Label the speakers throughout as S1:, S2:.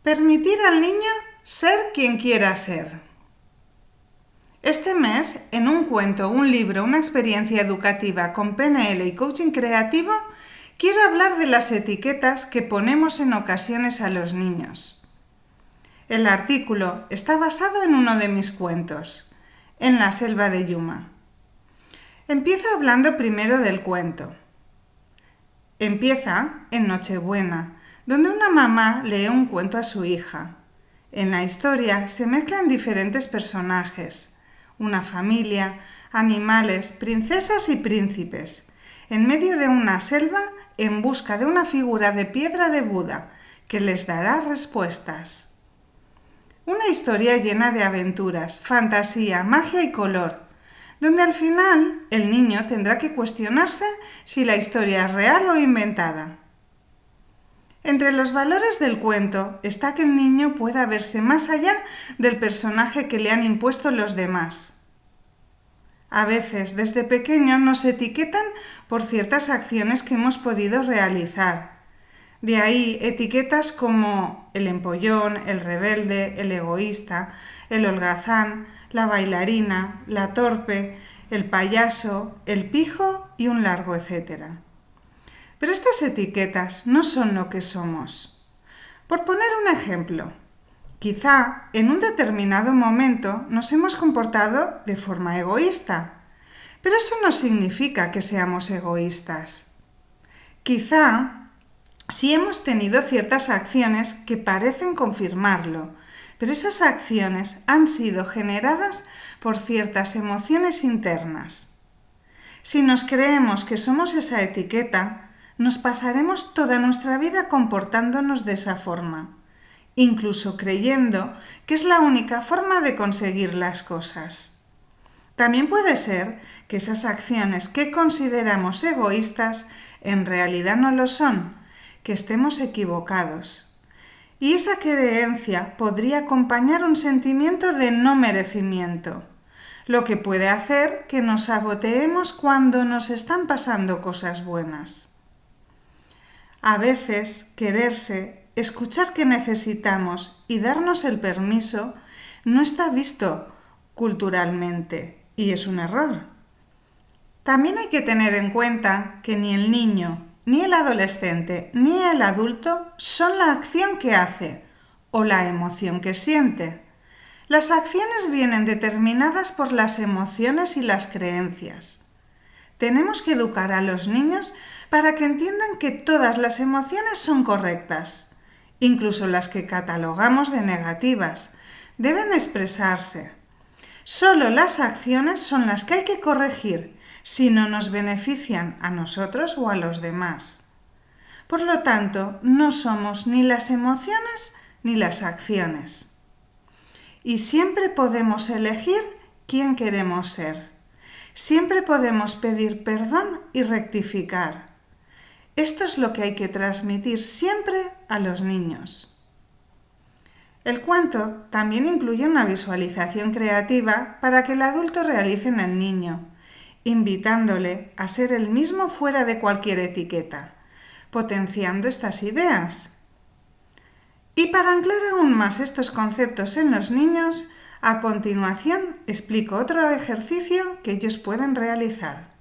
S1: Permitir al niño ser quien quiera ser. Este mes, en un cuento, un libro, una experiencia educativa con PNL y coaching creativo, quiero hablar de las etiquetas que ponemos en ocasiones a los niños. El artículo está basado en uno de mis cuentos, En la selva de Yuma. Empiezo hablando primero del cuento. Empieza en Nochebuena, donde una mamá lee un cuento a su hija. En la historia se mezclan diferentes personajes, una familia, animales, princesas y príncipes, en medio de una selva en busca de una figura de piedra de Buda que les dará respuestas. Una historia llena de aventuras, fantasía, magia y color, donde al final el niño tendrá que cuestionarse si la historia es real o inventada. Entre los valores del cuento está que el niño pueda verse más allá del personaje que le han impuesto los demás. A veces, desde pequeños, nos etiquetan por ciertas acciones que hemos podido realizar. De ahí etiquetas como el empollón, el rebelde, el egoísta, el holgazán, la bailarina, la torpe, el payaso, el pijo y un largo etcétera. Pero estas etiquetas no son lo que somos. Por poner un ejemplo, quizá en un determinado momento nos hemos comportado de forma egoísta, pero eso no significa que seamos egoístas. Quizá sí hemos tenido ciertas acciones que parecen confirmarlo, pero esas acciones han sido generadas por ciertas emociones internas. Si nos creemos que somos esa etiqueta, nos pasaremos toda nuestra vida comportándonos de esa forma, incluso creyendo que es la única forma de conseguir las cosas. También puede ser que esas acciones que consideramos egoístas en realidad no lo son, que estemos equivocados. Y esa creencia podría acompañar un sentimiento de no merecimiento, lo que puede hacer que nos saboteemos cuando nos están pasando cosas buenas. A veces, quererse, escuchar que necesitamos y darnos el permiso no está visto culturalmente y es un error. También hay que tener en cuenta que ni el niño, ni el adolescente, ni el adulto son la acción que hace o la emoción que siente. Las acciones vienen determinadas por las emociones y las creencias. Tenemos que educar a los niños para que entiendan que todas las emociones son correctas, incluso las que catalogamos de negativas. Deben expresarse. Solo las acciones son las que hay que corregir si no nos benefician a nosotros o a los demás. Por lo tanto, no somos ni las emociones ni las acciones. Y siempre podemos elegir quién queremos ser. Siempre podemos pedir perdón y rectificar. Esto es lo que hay que transmitir siempre a los niños. El cuento también incluye una visualización creativa para que el adulto realice en el niño, invitándole a ser el mismo fuera de cualquier etiqueta, potenciando estas ideas. Y para anclar aún más estos conceptos en los niños, a continuación explico otro ejercicio que ellos pueden realizar.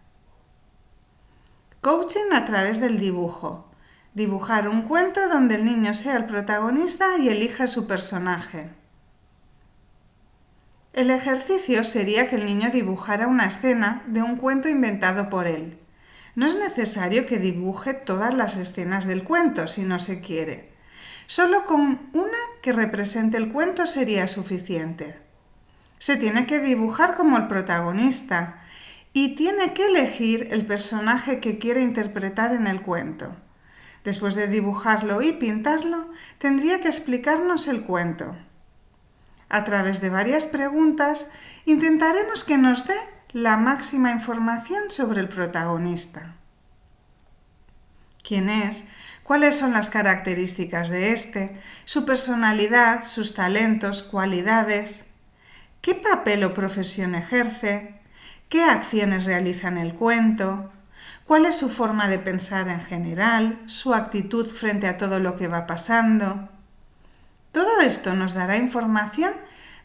S1: Coaching a través del dibujo. Dibujar un cuento donde el niño sea el protagonista y elija su personaje. El ejercicio sería que el niño dibujara una escena de un cuento inventado por él. No es necesario que dibuje todas las escenas del cuento si no se quiere. Solo con una que represente el cuento sería suficiente. Se tiene que dibujar como el protagonista y tiene que elegir el personaje que quiere interpretar en el cuento. Después de dibujarlo y pintarlo, tendría que explicarnos el cuento. A través de varias preguntas, intentaremos que nos dé la máxima información sobre el protagonista. ¿Quién es? ¿Cuáles son las características de este? Su personalidad, sus talentos, cualidades. ¿Qué papel o profesión ejerce? ¿Qué acciones realiza en el cuento? ¿Cuál es su forma de pensar en general? ¿Su actitud frente a todo lo que va pasando? Todo esto nos dará información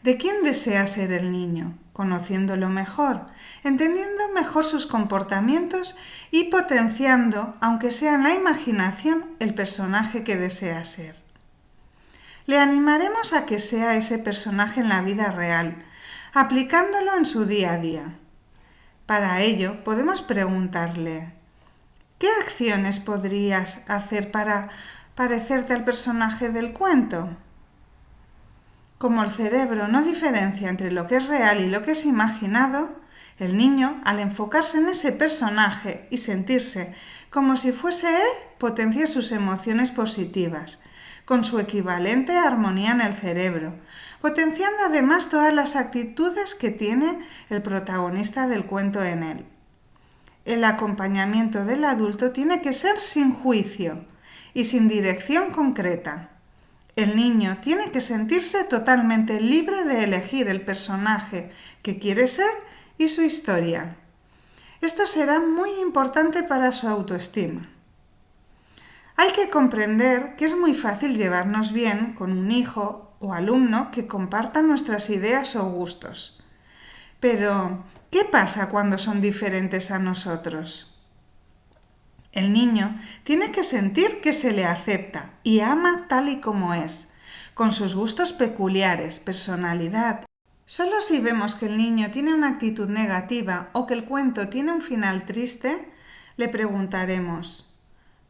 S1: de quién desea ser el niño, conociéndolo mejor, entendiendo mejor sus comportamientos y potenciando, aunque sea en la imaginación, el personaje que desea ser. Le animaremos a que sea ese personaje en la vida real, aplicándolo en su día a día. Para ello, podemos preguntarle: ¿qué acciones podrías hacer para parecerte al personaje del cuento? Como el cerebro no diferencia entre lo que es real y lo que es imaginado, el niño, al enfocarse en ese personaje y sentirse como si fuese él, potencia sus emociones positivas, con su equivalente armonía en el cerebro, potenciando además todas las actitudes que tiene el protagonista del cuento en él. El acompañamiento del adulto tiene que ser sin juicio y sin dirección concreta. El niño tiene que sentirse totalmente libre de elegir el personaje que quiere ser y su historia. Esto será muy importante para su autoestima. Hay que comprender que es muy fácil llevarnos bien con un hijo o alumno que comparta nuestras ideas o gustos. Pero, ¿qué pasa cuando son diferentes a nosotros? El niño tiene que sentir que se le acepta y ama tal y como es, con sus gustos peculiares, personalidad. Solo si vemos que el niño tiene una actitud negativa o que el cuento tiene un final triste, le preguntaremos: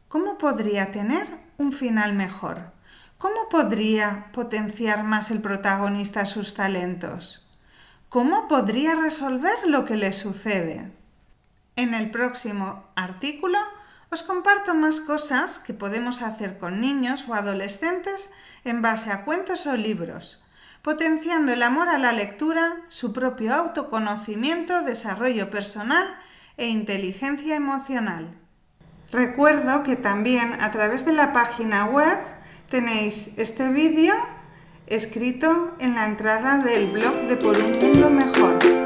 S1: ¿cómo podría tener un final mejor? ¿Cómo podría potenciar más el protagonista sus talentos? ¿Cómo podría resolver lo que le sucede? En el próximo artículo os comparto más cosas que podemos hacer con niños o adolescentes en base a cuentos o libros, potenciando el amor a la lectura, su propio autoconocimiento, desarrollo personal e inteligencia emocional. Recuerdo que también a través de la página web tenéis este vídeo escrito en la entrada del blog de Por un Mundo Mejor.